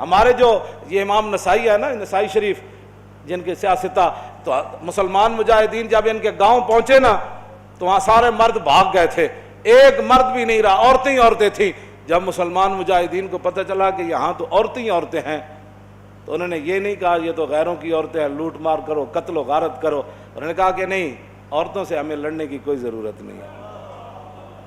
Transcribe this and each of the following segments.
ہمارے جو یہ امام نسائی ہے نا، نسائی شریف جن کے سیاستہ، تو مسلمان مجاہدین جب ان کے گاؤں پہنچے نا تو وہاں سارے مرد بھاگ گئے تھے، ایک مرد بھی نہیں رہا، عورتیں ہی عورتیں تھیں۔ جب مسلمان مجاہدین کو پتہ چلا کہ یہاں تو عورتیں ہی عورتیں ہیں، تو انہوں نے یہ نہیں کہا یہ تو غیروں کی عورتیں ہیں، لوٹ مار کرو، قتل و غارت کرو۔ انہوں نے کہا کہ نہیں، عورتوں سے ہمیں لڑنے کی کوئی ضرورت نہیں ہے۔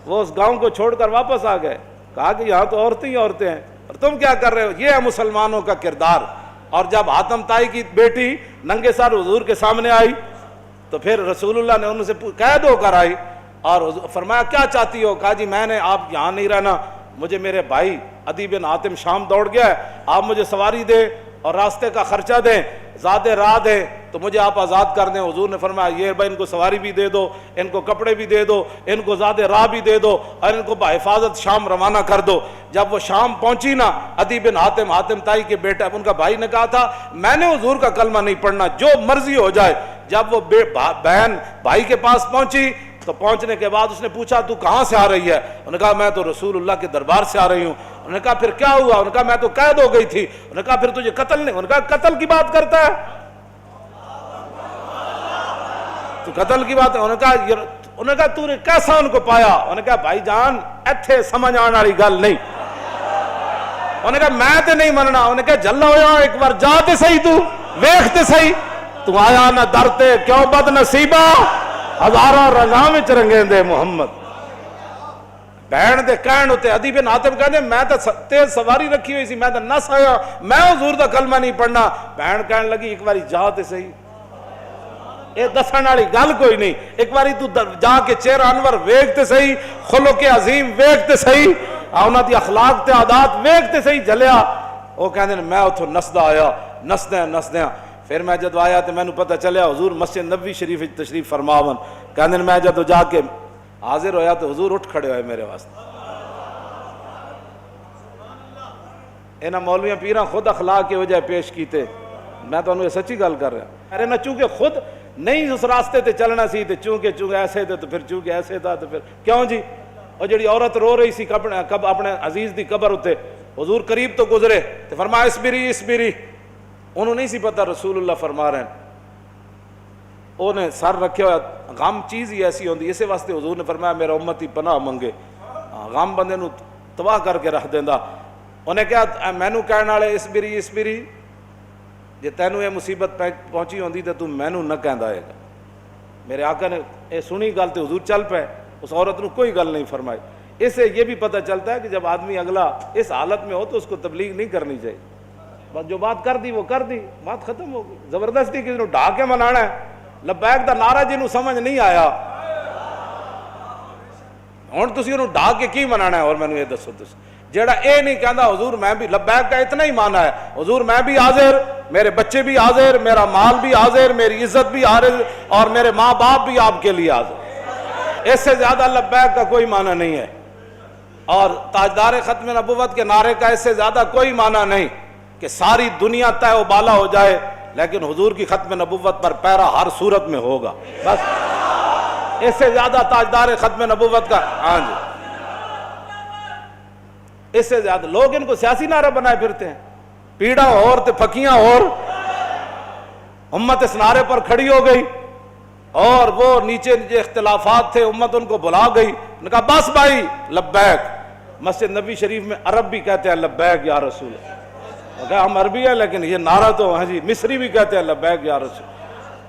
وہ اس گاؤں کو چھوڑ کر واپس آ گئے، کہا کہ یہاں تو عورتیں ہی عورتیں ہیں اور تم کیا کر رہے ہو؟ یہ ہے مسلمانوں کا کردار۔ اور جب حاتم طائی کی بیٹی ننگے سر حضور کے سامنے آئی تو پھر رسول اللہ نے ان سے قید ہو کر آئی اور فرمایا کیا چاہتی ہو؟ کہا جی میں نے آپ یہاں نہیں رہنا، مجھے میرے بھائی عدی بن حاتم شام دوڑ گیا ہے، آپ مجھے سواری دیں اور راستے کا خرچہ دیں، زیادہ راہ دیں تو مجھے آپ آزاد کر دیں۔ حضور نے فرمایا یہ بھائی ان کو سواری بھی دے دو، ان کو کپڑے بھی دے دو، ان کو زیادہ راہ بھی دے دو اور ان کو بحفاظت شام روانہ کر دو۔ جب وہ شام پہنچی نا، عدی بن حاتم، حاتم طائی کے بیٹا، ان کا بھائی نے کہا تھا میں نے حضور کا کلمہ نہیں پڑھنا، جو مرضی ہو جائے۔ جب وہ بہن بھائی کے پاس پہنچی تو پہنچنے کے بعد اس نے پوچھا تو کہاں سے آ رہی ہے؟ انہوں نے کہا میں تو رسول اللہ کے دربار سے آ رہی ہوں۔ انہوں نے کہا پھر کیا ہوا؟ انہوں نے کہا میں تو قید ہو گئی تھی۔ انہوں نے کہا پھر تجھے قتل نہیں؟ انہوں نے کہا قتل کی بات کرتا ہے تو قتل کی بات ہے؟ انہوں نے کہا تو نے کیسا ان کو پایا؟ انہوں نے کہا بھائی جان ایتھے سمجھ آنے والی گل نہیں۔ انہوں نے کہا میں تے نہیں مننا۔ انہوں نے کہا جلا ہویا ایک بار جا تے صحیح، تو ویکھ تے صحیح، تو آیا نہ درتے کیوں بد نصیبہ، ہزاروں رنگاں وچ رنگیں دے محمد۔ بہن دے کہن ہوتے عدی بن حاتم کہنے میں تو تیز سواری رکھی ہوئی سی، میں تو نس آیا، میں حضور دا کلمہ نہیں پڑھنا۔ بہن کہنے لگی ایک باری جا تے صحیح، یہ دسن والی گل کوئی نہیں، ایک باری تو جا کے چہرہ انور ویکھ تے صحیح، خلق عظیم ویکھ تے صحیح، انہاں دی اخلاق تے عادات ویکھ تے صحیح جلیا۔ وہ کہندے میں اتھوں نسدا آیا، نسدیاں پھر میں جدو آیا تو مینوں پتہ چلیا حضور مسجد نبوی شریف وچ تشریف فرماون۔ کہندے میں جدو جا کے حاضر ہویا تو حضور اٹھ کھڑے ہوئے میرے واسطے۔ انہاں مولویاں پیراں خود اخلاق کے وجہ پیش کیتے، میں تو انہوں سچی گل کر رہا۔ ارے نہ چونکہ خود نہیں اس راستے تے چلنا سی تے چونکہ ایسے تھے تو پھر چونکہ ایسے تھا تو پھر کیوں جی؟ اور جڑی عورت رو رہی سی اپنے عزیز دی قبر ہوتے، حضور قریب تو گزرے تو فرمایا اسبری، انہوں نہیں سی پتہ رسول اللہ فرما رہے ہیں، انہیں سر رکھے ہوا۔ غم چیز ہی ایسی ہوندی، اسی واسطے حضور نے فرمایا میرا امتی پناہ منگے، غم بندے نو تباہ کر کے رکھ دیندا۔ انہیں کہا مینوں کہنے والے اسبری، جے تینوں یہ مصیبت پہنچی ہوندی تو تم مینوں نہ کہندا ہے گا۔ میرے آقا نے یہ سنی گل تے حضور چل پے، اس عورت نو کوئی گل نہیں فرمائی۔ اس سے یہ بھی پتہ چلتا ہے کہ جب آدمی اگلا اس حالت میں ہو تو اس کو تبلیغ نہیں کرنی چاہیے، بس جو بات کر دی وہ کر دی، بات ختم ہو گئی۔ زبردستی کسی نو ڈھا کے منانا ہے، لبیک دا نعرہ جنوں سمجھ نہیں آیا ہن تسی انہوں ڈھا کے کی منانا ہے؟ اور مینوں یہ دسو تسی جیڑا اے نہیں کہندا حضور میں بھی لبیک کا اتنا ہی مانا ہے، حضور میں بھی حاضر، میرے بچے بھی حاضر، میرا مال بھی حاضر، میری عزت بھی حاضر اور میرے ماں باپ بھی آپ کے لیے حاضر، اس سے زیادہ لبیک کا کوئی معنی نہیں ہے۔ اور تاجدار ختم نبوت کے نعرے کا اس سے زیادہ کوئی معنی نہیں کہ ساری دنیا طے و بالا ہو جائے لیکن حضور کی ختم نبوت پر پیرا ہر صورت میں ہوگا، بس اس سے زیادہ تاجدار ختم نبوت کا ہاں جی اس سے زیادہ لوگ ان کو سیاسی نعرہ بنائے پھرتے ہیں، پیڑا اور تے پھکیاں اور امت اس نعرے پر کھڑی ہو گئی اور وہ نیچے اختلافات تھے امت ان کو بلا گئی، انہوں نے کہا بس بھائی لبیک۔ مسجد نبی شریف میں عرب بھی کہتے ہیں لبیک یا رسول، ہم عربی ہیں لیکن یہ نعرہ تو ہاں جی مصری بھی کہتے ہیں لبیک یا رسول۔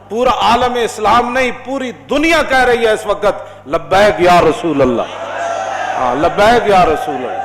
پورا عالم اسلام نہیں پوری دنیا کہہ رہی ہے اس وقت لبیک یا رسول اللہ، ہاں لبیک یا رسول اللہ۔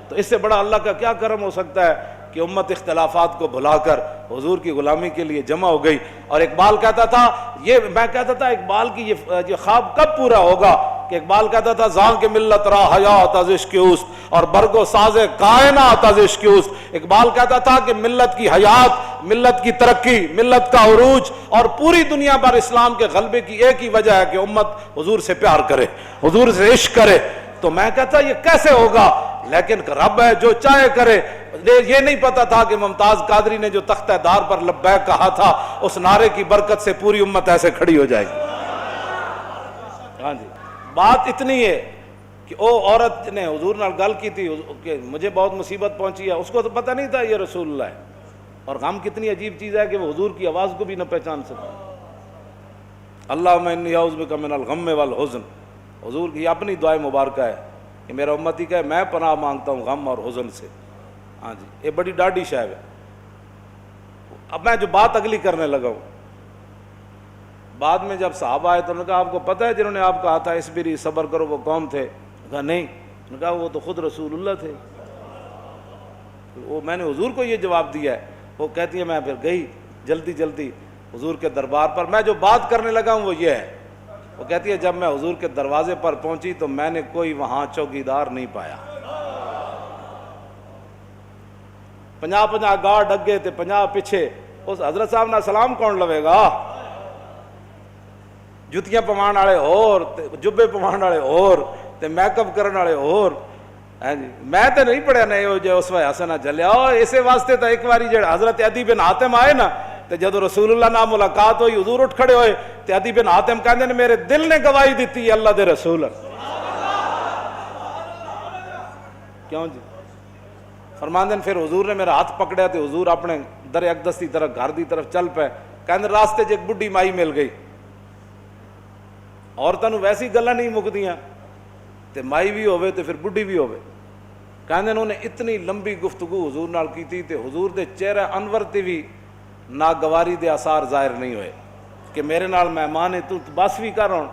تو اس سے بڑا اللہ کا کیا کرم ہو سکتا ہے کہ امت اختلافات کو بھلا کر حضور کی غلامی کے لیے جمع ہو گئی۔ اور اقبال کہتا تھا میں کہتا تھا اقبال کی یہ خواب کب پورا ہوگا کہ اقبال کہتا تھا زان کے ملت را حیات از عشق اوست اور برگ و ساز کائنات از عشق اوست۔ اقبال کہتا تھا کہ ملت کی حیات، ملت کی ترقی، ملت کا عروج اور پوری دنیا پر اسلام کے غلبے کی ایک ہی وجہ ہے کہ امت حضور سے پیار کرے، حضور سے عشق کرے۔ تو میں کہتا یہ کیسے ہوگا، لیکن رب ہے جو چاہے کرے۔ یہ نہیں پتا تھا کہ ممتاز قادری نے جو تختہ دار پر لبیک کہا تھا اس نعرے کی برکت سے پوری امت ایسے کھڑی ہو جائے گی۔ ہاں جی بات اتنی ہے کہ او عورت نے حضور نال گل کی تھی کہ مجھے بہت مصیبت پہنچی ہے، اس کو تو پتہ نہیں تھا یہ رسول اللہ ہے. اور غم کتنی عجیب چیز ہے کہ وہ حضور کی آواز کو بھی نہ پہچان سکا. اللہم انی اعوذ بک من الغم والحزن، حضور کی اپنی دعائے مبارکہ ہے کہ میرا امتی کہ میں پناہ مانگتا ہوں غم اور حزن سے. ہاں جی، یہ بڑی ڈاڈی شے ہے. اب میں جو بات اگلی کرنے لگا ہوں، بعد میں جب صحابہ آئے تو انہوں نے کہا آپ کو پتہ ہے جنہوں نے آپ کہا تھا اصبری صبر کرو وہ کون تھے؟ کہا نہیں. انہوں نے کہا وہ تو خود رسول اللہ تھے. وہ میں نے حضور کو یہ جواب دیا ہے. وہ کہتی ہے میں پھر گئی جلدی جلدی حضور کے دربار پر. میں جو بات کرنے لگا ہوں وہ یہ ہے. وہ کہتی ہے جب میں حضور کے دروازے پر پہنچی تو میں نے کوئی وہاں چوکیدار نہیں پایا. 50 گارڈ اگے تے 50 پیچھے. اس حضرت صاحب نہ سلام کون لوے گا؟ جتیاں پوان والے اور جبے پوان والے اور تے میک اپ کرن والے اور. ہاں جی، میں تے نہیں پڑھیا نہیں جو اس وقت حسنہ جلیا. اسے واسطے تو ایک باری جڑا حضرت عدی بن حاتم آئے نا تے جدو رسول اللہ نال ملاقات ہوئی حضور اٹھ کھڑے ہوئے تے عدی بن حاتم کہندے نے میرے دل نے گواہی دیتی ہے اللہ دے رسول. کیوں جی؟ فرماندے پھر حضور نے میرا ہاتھ پکڑیا تے حضور اپنے در اقدس کی طرف گھر دی طرف چل پے. کہندے راستے ایک بڈھی مائی مل گئی. عورتاں نوں ویسی گلاں نہیں مکدیاں تے مائی بھی ہوے تے پھر بڈھی بھی ہوے. کہندے انہوں نے اتنی لمبی گفتگو حضور نال کیتی تے حضور دے چہرہ انور تے بھی ناگواری دے آثار ظاہر نہیں ہوئے کہ میرے نال مہمان ہے تو بس بھی کر. ہوں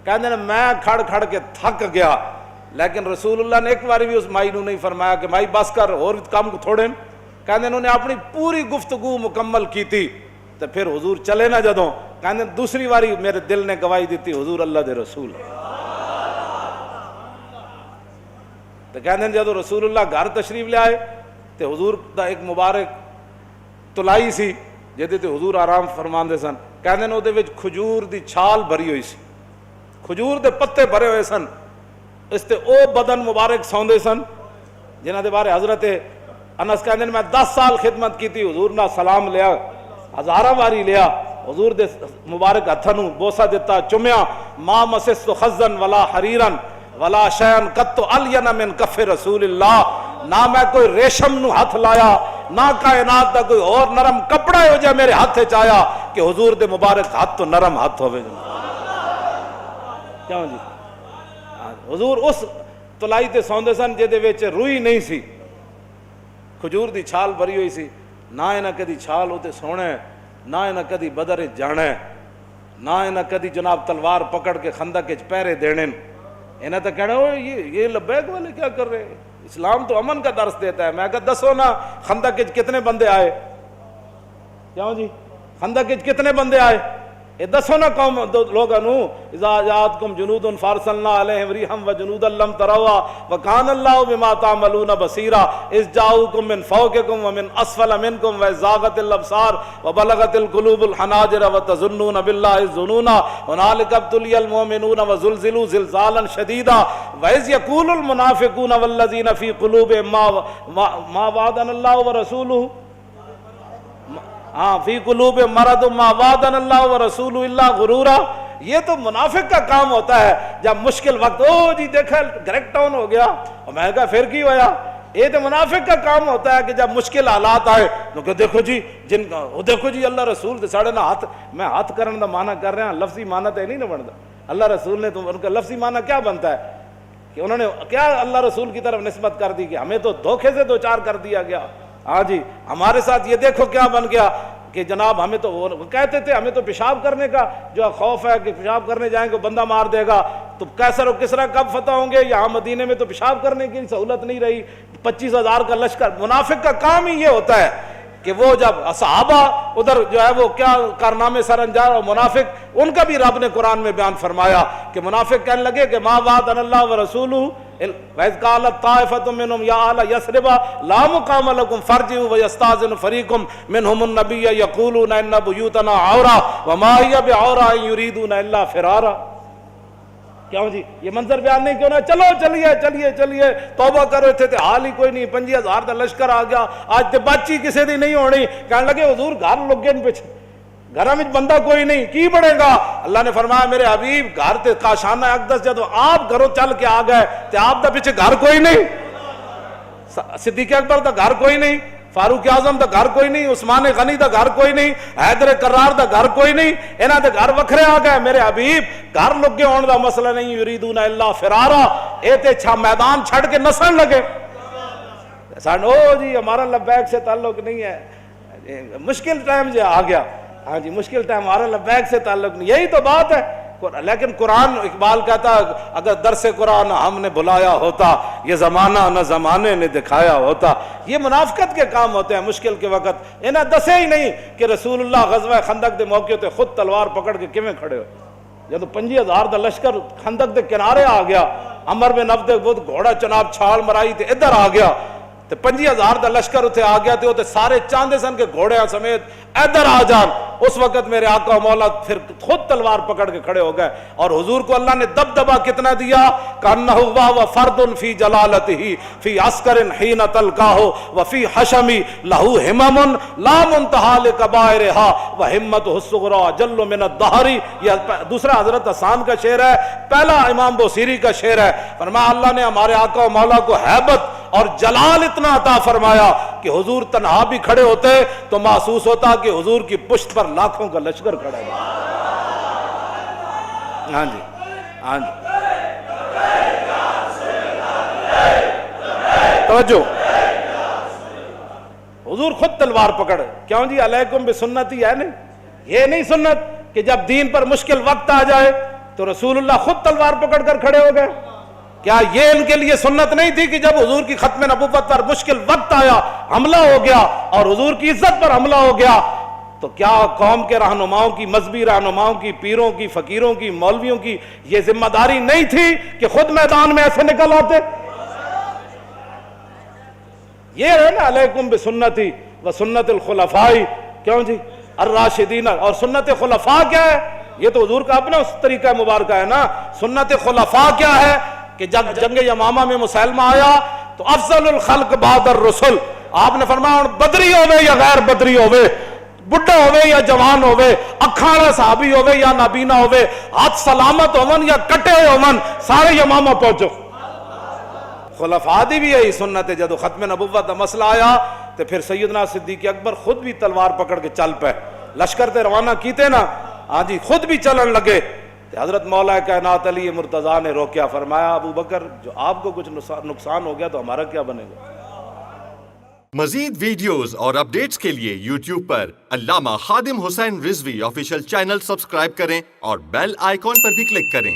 کہندے نے میں کھڑ کھڑ کے تھک گیا، لیکن رسول اللہ نے ایک بار بھی اس مائی نو نہیں فرمایا کہ مائی بس کر اور کام تھوڑے. کہندے انہوں نے اپنی پوری گفتگو مکمل کی تھی تو پھر حضور چلے نہ جدوں. کہندے دوسری باری میرے دل نے گواہی دیتی حضور اللہ دے رسول. تو کہندے جدو رسول اللہ گھر تشریف لے آئے تو حضور دا ایک مبارک تلائی سی جہدے تے حضور آرام فرماندے سن. کہندے نے اودے وچ کھجور دی چھال بھری ہوئی سی، کھجور دے پتے بھرے ہوئے سن. اس تے او بدن مبارک سوندے سن جنہاں دے بارے حضرت انس کہندے نے میں 10 سال خدمت کیتی. حضور نہ سلام لیا، ہزاراں واری لیا، حضور دے مبارک ہتھاں نوں بوسہ دتا، چومیا. ما مسست خزن ولا حریرن ولا شیئن قط الین من کف رسول اللہ. نہ میں کوئی ریشم نو ہاتھ لایا نہ کائنات دا کوئی اور نرم کپڑا ہو جائے میرے ہاتھ وچ آیا کہ حضور دے مبارک ہاتھ تو نرم ہاتھ ہوے. کیوں جی؟ حضور اس تلائی تے سوندے سن جہدے وچ روئی نہیں سی، کھجور دی چھال بھری ہوئی سی. نہ انہاں کدی چھال اوتے سونا ہے، نہ انہاں کدی بدر جانا ہے، نہ انہاں کدی جناب تلوار پکڑ کے خندق وچ پہرے دینے. انہیں تو کہنا یہ لبیک والے کیا کر رہے ہیں؟ اسلام تو امن کا درس دیتا ہے. میں کہا دسو نا خندق وچ کتنے بندے آئے؟ کیوں جی؟ خندق وچ کتنے بندے آئے؟ یہ دسو نا قوم لوگاں نو. اذا جاءتکم جنود فارسلنا علیہم ریحا وجنودا لم تروا وکان اللہ بما تعملون بصیرا اذ جاءوکم من فوقکم ومن اسفل منکم وزاغت الابصار وبلغت القلوب الحناجر وتظنون باللہ الظنونا هنالک ابتلی المؤمنون وزلزلوا زلزالا شدیدا واذ یقول المنافقون والذین فی قلوبہم ما وعدنا اللہ ورسولہ ہاں فی قلوب مرض ما وعدنا اللہ ورسول اللہ غرورا. یہ تو منافق کا کام ہوتا ہے جب مشکل وقت او جی دیکھا گریک ٹاؤن ہو گیا اور میں کہا پھر کی ہویا. یہ تو منافق کا کام ہوتا ہے کہ جب مشکل حالات آئے تو کہ دیکھو جی جن کا دیکھو جی اللہ رسول ساڑھے نہ ہاتھ میں ہاتھ کرنے دا معنی کر رہے ہیں، لفظی معنی تو نہیں نہ بنتا. اللہ رسول نے تو ان کا لفظی معنی کیا بنتا ہے کہ انہوں نے کیا اللہ رسول کی طرف نسبت کر دی کہ ہمیں تو دھوکے سے دوچار کر دیا گیا. ہاں جی ہمارے ساتھ یہ دیکھو کیا بن گیا کہ جناب ہمیں تو وہ کہتے تھے ہمیں تو پیشاب کرنے کا جو خوف ہے کہ پیشاب کرنے جائیں گے بندہ مار دے گا. تو کیسر و کسرا کب فتح ہوں گے؟ یہاں مدینے میں تو پیشاب کرنے کی سہولت نہیں رہی. 25,000 کا لشکر. منافق کا کام ہی یہ ہوتا ہے کہ وہ جب صحابہ ادھر جو ہے وہ کیا کارنامے سر انجام، اور منافق ان کا بھی رب نے قرآن میں بیان فرمایا کہ منافق کہنے لگے کہ ما وعدنا اللہ ورسولہ وَإِذْ قَالَتْ طَائِفَةٌ مِّنْهُمْ يَا أَهْلَ يَثْرِبَ لَا مُقَامَ لَكُمْ فَارْجِعُوا وَيَسْتَأْذِنُ فَرِيقٌ مِّنْهُمُ النَّبِيَّ يَقُولُونَ إِنَّ بُيُوتَنَا عَوْرَةٌ وَمَا هِيَ بِعَوْرَةٍ إِن يُرِيدُونَ إِلَّا فِرَارًا. کیوں جی یہ منظر بیان نہیں کیوں نہ چلو چلیے چلیے چلیے توبہ کرو تھے حال ہی کوئی نہیں. 25,000 کا لشکر آ گیا آج تے بچی کسی دی نہیں ہونی. کہنے لگے حضور گھر لگے پیچھے گھر میں بندہ کوئی نہیں کی بڑھے گا. اللہ نے فرمایا میرے حبیب گھر تے کاشانہ اقدس جدو آپ گھروں چل کے آ گئے تے آپ دا پیچھے گھر کوئی نہیں, صدیق اکبر دا گھر کوئی نہیں, فاروق اعظم دا گھر کوئی نہیں, عثمان غنی دا گھر کوئی نہیں, حیدر کرار دا گھر کوئی نہیں, انہاں دے گھر وکھرے آ گئے. میرے حبیب گھر لگے ہون دا مسئلہ نہیں, یریدون الا فرارا, اے تے چھا میدان چھڑ کے نسن لگے. او جی ہمارا لبیک سے تعلق نہیں ہے, مشکل ٹائم جو آ گیا, ہاں جی مشکل ٹائم, ہمارا لبیک سے تعلق نہیں, یہی تو بات ہے. لیکن قرآن, اقبال کہتا اگر درس قرآن ہم نے بلایا ہوتا, یہ زمانہ نہ زمانے نے دکھایا ہوتا. یہ منافقت کے کام ہوتے ہیں مشکل کے وقت. انہیں دسے ہی نہیں کہ رسول اللہ غزوہ خندق دے موقع تے خود تلوار پکڑ کے کیویں کھڑے ہو. جب 25,000 دا لشکر خندق دے کنارے آ گیا, عمر بن عبد بود گھوڑا چناب چھال مرائی تے ادھر آ گیا, تے 25,000 دا لشکر اتنے آ گیا, تے سارے چاندے سن کے گھوڑے سمیت ادھر آ جان. اس وقت میرے آقا و مولا پھر خود تلوار پکڑ کے کھڑے ہو گئے, اور حضور کو اللہ نے دبدبا کتنا دیا, کانہ و فرد فی جلالتہ فی عسکر حین تلقاہ وفی حشمی لہو ہمم لا منتہا لکبائرہا وہمتہ الصغری جل من الدہر. یہ دوسرا حضرت حسان کا شعر ہے, پہلا امام بوصیری کا شعر ہے. فرمایا اللہ نے ہمارے آقا و مولا کو ہیبت اور جلال اتنا عطا فرمایا کہ حضور تنہا بھی کھڑے ہوتے تو محسوس ہوتا کہ حضور کی پشت پر لاکھوں کا لشکر کھڑا ہے. ہاں جی ہاں جی توجہ, حضور خود تلوار پکڑ. کیوں جی علیکم بسنتی ہے نہیں, یہ نہیں سنت کہ جب دین پر مشکل وقت آ جائے تو رسول اللہ خود تلوار پکڑ کر کھڑے ہو گئے. کیا یہ ان کے لیے سنت نہیں تھی کہ جب حضور کی ختم نبوت پر مشکل وقت آیا, حملہ ہو گیا اور حضور کی عزت پر حملہ ہو گیا, تو کیا قوم کے رہنماؤں کی, مذہبی رہنماؤں کی, پیروں کی, فقیروں کی, مولویوں کی یہ ذمہ داری نہیں تھی کہ خود میدان میں ایسے نکل آتے؟ یہ ہے نا علیکم بسنتی و سنت الخلفاء. کیوں جی الراشدین, اور سنت خلفاء کیا ہے؟ یہ تو حضور کا اپنا اس طریقہ مبارکہ ہے نا. سنت خلفاء کیا ہے کہ جب جنگ یمامہ میں مسلمہ آیا تو افضل الخلق بعد الرسل, آپ نے فرمایا بدری ہوئے یا غیر بدری ہوئے, بڑھا ہوئے یا جوان ہوئے, اکھاڑا صحابی ہوئے یا نابینا ہوئے, ہاتھ سلامت ہومن یا کٹے ہومن, سارے یمامہ پہنچو. خلفاء دی بھی یہی سنت ہے. جب ختم نبوت کا مسئلہ آیا تو پھر سیدنا صدیق اکبر خود بھی تلوار پکڑ کے چل پے, لشکر تے روانہ کیتے نا, ہاں جی خود بھی چلن لگے. حضرت مولا کائنات علی مرتضیٰ نے روکیا, فرمایا ابو بکر جو آپ کو کچھ نقصان ہو گیا تو ہمارا کیا بنے گا. مزید ویڈیوز اور اپڈیٹس کے لیے یوٹیوب پر علامہ Khadim Hussain Rizvi official channel subscribe کریں اور بیل آئیکن پر بھی کلک کریں.